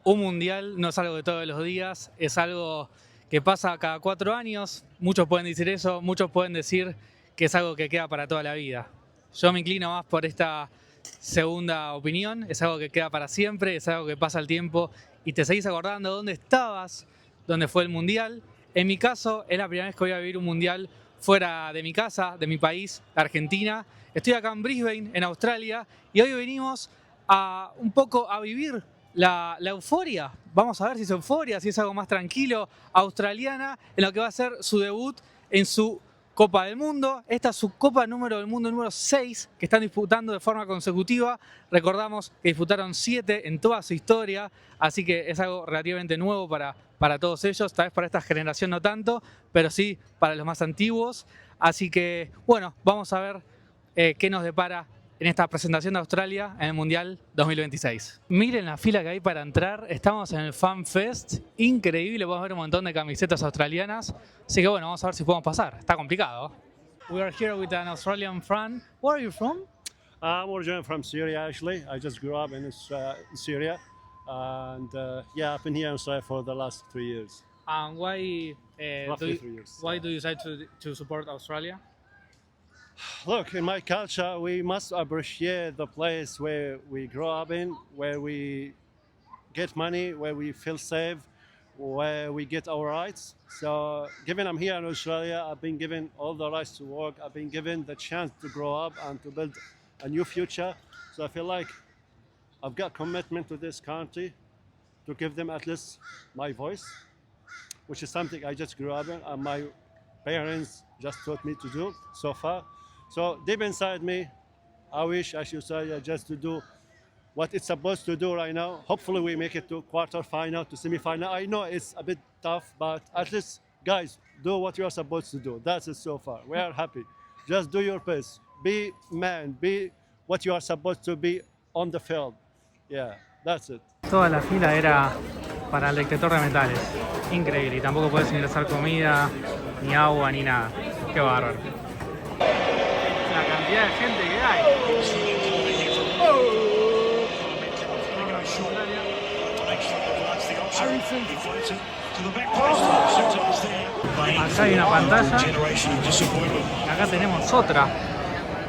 un mundial no es algo de todos los días, es algo que pasa cada 4 años. Muchos pueden decir eso, muchos pueden decir que es algo que queda para toda la vida. Yo me inclino más por esta segunda opinión, es algo que queda para siempre, es algo que pasa el tiempo y te seguís acordando dónde estabas, dónde fue el mundial. En mi caso, es la primera vez que voy a vivir un mundial fuera de mi casa, de mi país, Argentina. Estoy acá en Brisbane, en Australia, y hoy venimos a un poco a vivir la euforia. Vamos a ver si es euforia, si es algo más tranquilo, australiana, en lo que va a ser su debut en su Copa del Mundo. Esta es su Copa del Mundo número 6 que están disputando de forma consecutiva. Recordamos que disputaron 7 en toda su historia, así que es algo relativamente nuevo para todos ellos. Tal vez para esta generación no tanto, pero sí para los más antiguos. Así que, bueno, vamos a ver qué nos depara en esta presentación de Australia en el Mundial 2026. Miren la fila que hay para entrar, estamos en el Fan Fest, increíble, podemos ver un montón de camisetas australianas, así que bueno, vamos a ver si podemos pasar, está complicado. We are here with an Australian fan. Where are you from? I'm originally from Syria, actually. I just grew up in Syria, and yeah, I've been here in Australia for the last 3 years. And Roughly 3 years. why do you decide to support Australia? Look, in my culture, we must appreciate the place where we grow up in, where we get money, where we feel safe, where we get our rights. So, given I'm here in Australia, I've been given all the rights to work. I've been given the chance to grow up and to build a new future. So I feel like I've got commitment to this country to give them at least my voice, which is something I just grew up in and my parents just taught me to do so far. So deep inside me, I wish I should say just to do what it's supposed to do right now. Hopefully we make it to quarter-final, to semi-final. I know it's a bit tough, but at least, guys, do what you're supposed to do. That's it so far. We are happy. Just do your best. Be man. Be what you are supposed to be on the field. Yeah, that's it. Toda la fila era para el detector de metales, increíble, y tampoco puedes ingresar comida, ni agua, ni nada. Qué bárbaro. La cantidad de gente que hay. Acá hay una pantalla y acá tenemos otra.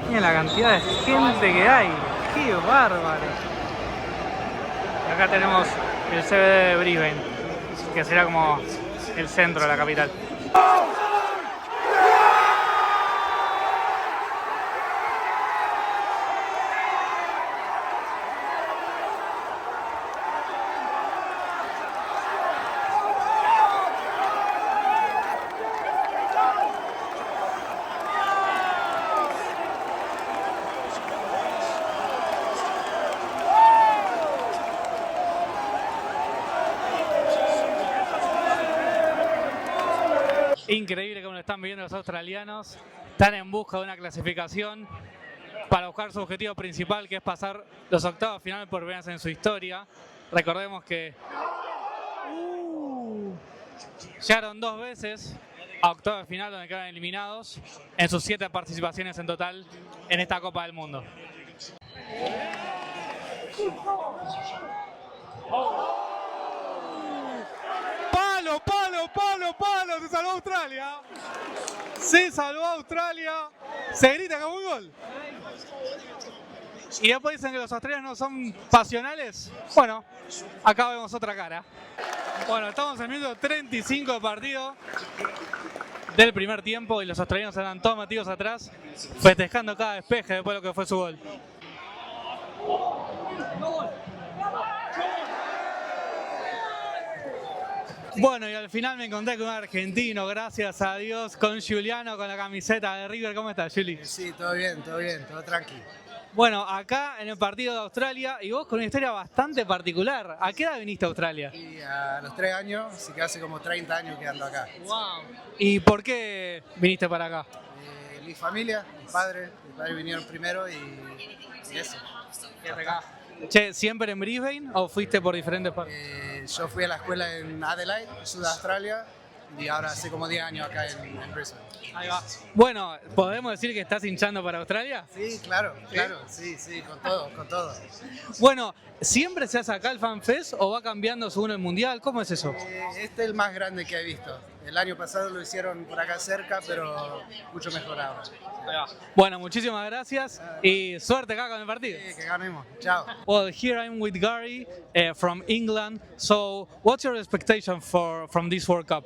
Miren la cantidad de gente que hay. ¡Qué bárbaro! Y acá tenemos el CBD de Brisbane, que será como el centro de la capital. Increíble como lo están viviendo los australianos. Están en busca de una clasificación para buscar su objetivo principal, que es pasar los octavos de final por primera vez en su historia. Recordemos que llegaron 2 veces a octavos de final donde quedan eliminados en sus 7 participaciones en total en esta Copa del Mundo. ¡Palo, palo, palo, palo! ¡Se salvó Australia! ¡Se salvó Australia! Se grita como un gol. Y después dicen que los australianos no son pasionales. Bueno, acá vemos otra cara. Bueno, estamos en el minuto 35 de partido del primer tiempo y los australianos andan todos metidos atrás, festejando cada despeje después de lo que fue su gol. Bueno, y al final me encontré con un argentino, gracias a Dios, con Juliano, con la camiseta de River. ¿Cómo estás, Juli? Sí, todo bien, todo tranqui. Bueno, acá en el partido de Australia, y vos con una historia bastante particular. ¿A qué edad viniste a Australia? Y a los 3 años, así que hace como 30 años que ando acá. Wow. ¿Y por qué viniste para acá? Mi familia, mis padres vinieron primero y eso. Acá. Che, ¿siempre en Brisbane o fuiste por diferentes partes? Yo fui a la escuela en Adelaide, Sud Australia, y ahora hace como 10 años acá en Brisbane. Ahí va. Bueno, ¿podemos decir que estás hinchando para Australia? Sí, claro, claro, sí, con todo, con todo. Bueno, ¿siempre se hace acá el Fan Fest o va cambiando según el Mundial? ¿Cómo es eso? Este es el más grande que he visto. El año pasado lo hicieron por acá cerca, pero mucho mejor ahora. Ahí va. Bueno, muchísimas gracias y suerte acá con el partido. Sí, que ganemos. Chao. Well, here I'm with Gary from England. So, what's your expectation from this World Cup?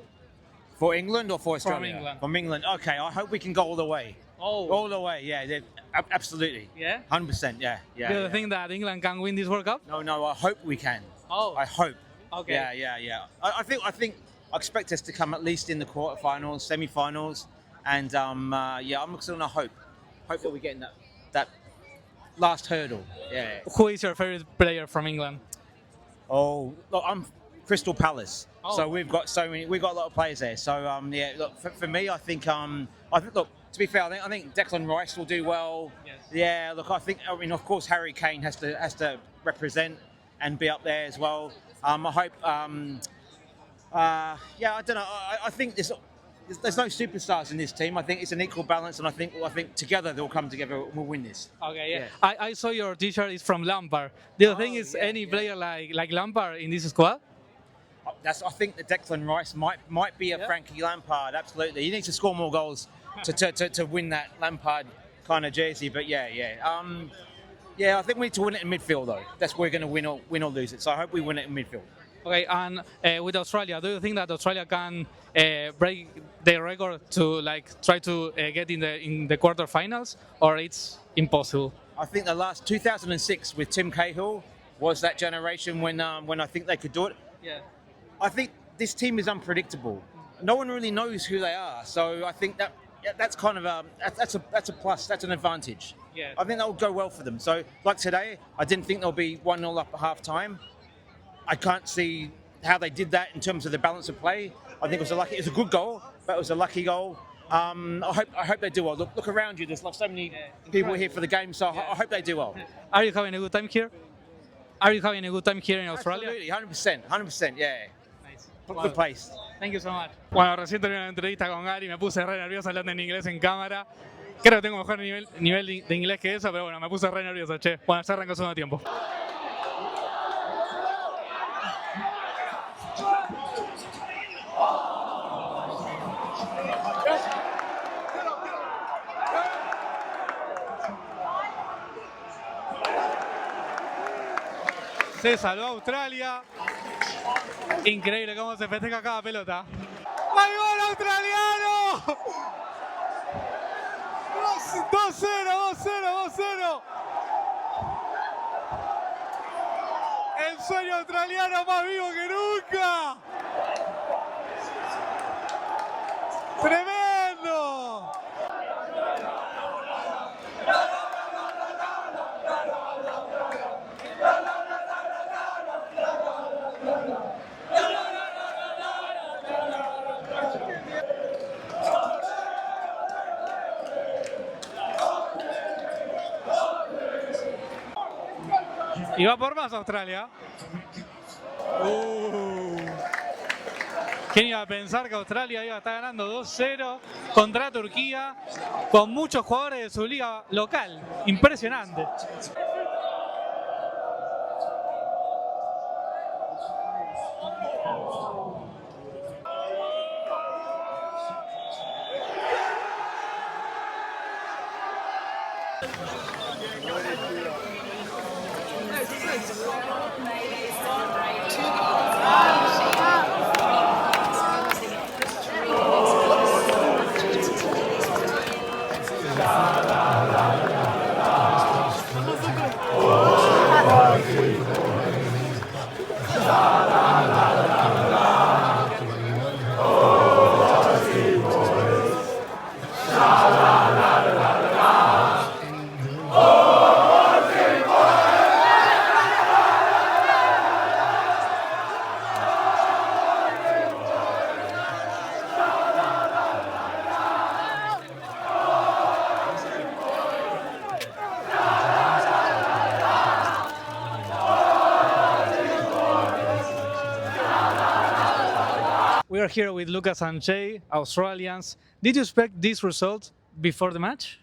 For England or for Australia? England. From England. Okay, I hope we can go all the way. Oh, All the way, yeah, absolutely. yeah. 100%, yeah. Do you yeah. think that England can win this World Cup? No, I hope we can. Oh, I hope. okay. Yeah. I think I expect us to come at least in the quarterfinals, semi-finals, and I'm still gonna hope that we get in that last hurdle. Yeah. Who is your favorite player from England? Oh, look, I'm Crystal Palace. Oh. So we've got a lot of players there. So yeah, look for me, I think look, to be fair, I think Declan Rice will do well. Yes. Yeah, look, I mean, of course, Harry Kane has to represent and be up there as well. I hope. Yeah, I don't know. I think there's no superstars in this team. I think it's an equal balance, and I think together they'll come together and we'll win this. Okay, yeah. Yeah. I saw your T-shirt is from Lampard. Do you think it's yeah, any player like Lampard in this squad? I think that Declan Rice might be a Yeah. Frankie Lampard. Absolutely, he needs to score more goals to win that Lampard kind of jersey. But yeah. I think we need to win it in midfield though. That's where we're going to win or lose it. So I hope we win it in midfield. Okay, and with Australia, do you think that Australia can break the record to try to get in the quarterfinals, or it's impossible? I think the last 2006 with Tim Cahill was that generation when I think they could do it. Yeah. I think this team is unpredictable. No one really knows who they are, so I think that's kind of that's a plus. That's an advantage. Yeah. I think that will go well for them. So, like today, I didn't think they'll be 1-0 up at half time. I can't see how they did that in terms of the balance of play. I think it was a good goal, but it was a lucky goal. I hope they do well. Look around you. There's like so many people here for the game, so I hope they do well. Are you having a good time here? Are you having a good time here in Australia? Absolutely, 100%, yeah. Nice. Good place. Thank you so much. Bueno, recién terminé una entrevista con Gary, me puse re nervioso hablando en inglés en cámara. Creo que tengo mejor nivel de inglés que eso, pero bueno, me puse re nervioso, che. Bueno, ya arrancó el segundo tiempo. Se salvó Australia. Increíble cómo se festeja cada pelota. ¡Hay gol australiano! 2-0. El sueño australiano más vivo que nunca. ¡Tremendo! Y va por más Australia. ¿Quién iba a pensar que Australia iba a estar ganando 2-0 contra Turquía con muchos jugadores de su liga local? Impresionante. We are here with Lucas and Jay, Australians. Did you expect this result before the match?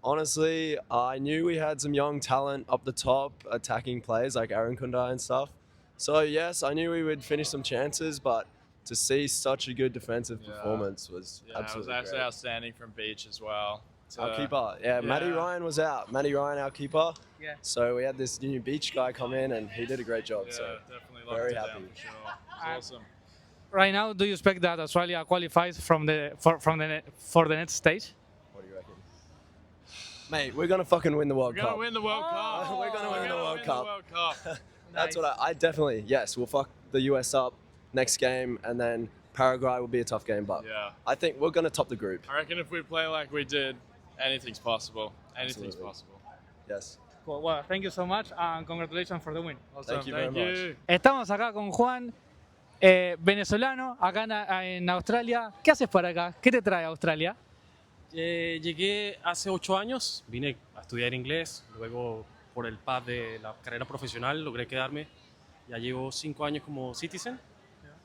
Honestly, I knew we had some young talent up the top, attacking players like Aaron Kundai and stuff. So yes, I knew we would finish some chances, but to see such a good defensive performance was Yeah, it was absolutely actually great. outstanding from Beach as well. Our keeper, Matty yeah. Ryan was out. Matty Ryan, our keeper. Yeah. So we had this new Beach guy come in, and he did a great job. Yeah, So definitely locked very it down happy. for sure. It was awesome. Right now, do you expect that Australia qualifies for the next stage? what do you reckon, mate? We're gonna fucking win the World We're Cup. gonna win the World Cup. We're gonna win the World Cup. Cup. That's what I definitely, yes, we'll fuck the US up next game, and then Paraguay will be a tough game, but Yeah. I think we're going to top the group. I reckon if we play like we did, anything's possible. Anything's Absolutely. possible. Yes. Cool. Well, thank you so much and congratulations for the win. Thank you very Thank much. you. Estamos acá con Juan, venezolano, acá en Australia. ¿Qué haces por acá? ¿Qué te trae a Australia? Llegué hace 8 años, vine a estudiar inglés, luego por el path de la carrera profesional logré quedarme. Ya llevo 5 años como citizen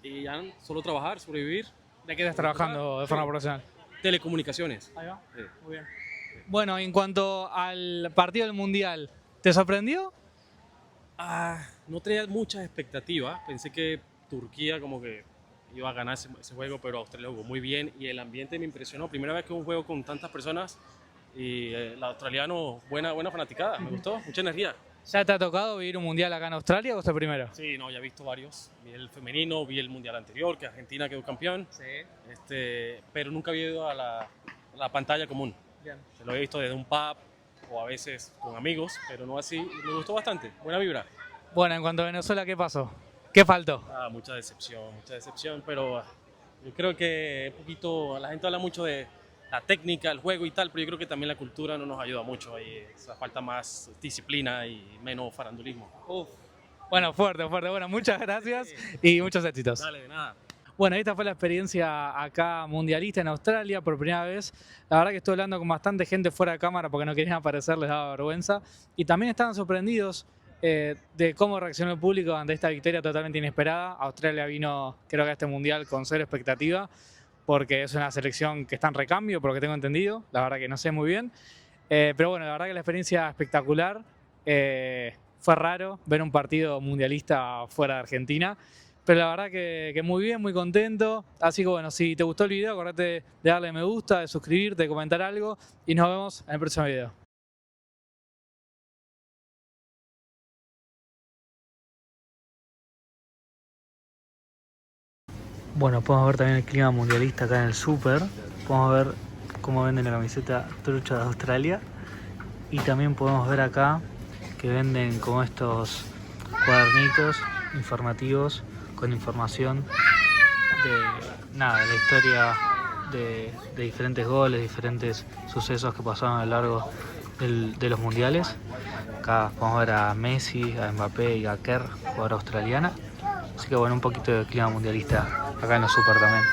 y ya solo trabajar, sobrevivir. ¿De qué estás trabajando de forma profesional? Telecomunicaciones. Ahí va. Sí. Muy bien. Bueno, en cuanto al partido del Mundial, ¿te sorprendió? No tenía muchas expectativas, pensé que Turquía como que iba a ganar ese juego, pero Australia jugó muy bien y el ambiente me impresionó. Primera vez que un juego con tantas personas y el australiano, buena fanaticada, me gustó, mucha energía. ¿Ya te ha tocado vivir un Mundial acá en Australia o es el primero? Sí, no, ya he visto varios. Vi el femenino, vi el mundial anterior, que Argentina quedó campeón, pero nunca había ido a la pantalla común. Bien. Se lo he visto desde un pub o a veces con amigos, pero no así. Me gustó bastante, buena vibra. Bueno, en cuanto a Venezuela, ¿qué pasó? ¿Qué faltó? Mucha decepción, pero yo creo que un poquito, la gente habla mucho de la técnica, el juego y tal, pero yo creo que también la cultura no nos ayuda mucho. Ahí falta más disciplina y menos farandulismo. Bueno, fuerte. Bueno, muchas gracias y muchos éxitos. Dale, de nada. Bueno, esta fue la experiencia acá mundialista en Australia por primera vez. La verdad que estuve hablando con bastante gente fuera de cámara porque no querían aparecer, les daba vergüenza. Y también estaban sorprendidos de cómo reaccionó el público ante esta victoria totalmente inesperada. Australia vino, creo que a este mundial con cero expectativa porque es una selección que está en recambio, por lo que tengo entendido. La verdad que no sé muy bien. Pero bueno, la verdad que la experiencia espectacular. Fue raro ver un partido mundialista fuera de Argentina. Pero la verdad que muy bien, muy contento. Así que bueno, si te gustó el video, acordate de darle me gusta, de suscribirte, de comentar algo. Y nos vemos en el próximo video. Bueno, podemos ver también el clima mundialista acá en el súper. Podemos ver cómo venden la camiseta trucha de Australia. Y también podemos ver acá que venden como estos cuadernitos informativos con información de la historia de diferentes goles, diferentes sucesos que pasaron a lo largo de los mundiales. Acá podemos ver a Messi, a Mbappé y a Kerr, jugadora australiana. Así que bueno, un poquito de clima mundialista acá en los super también.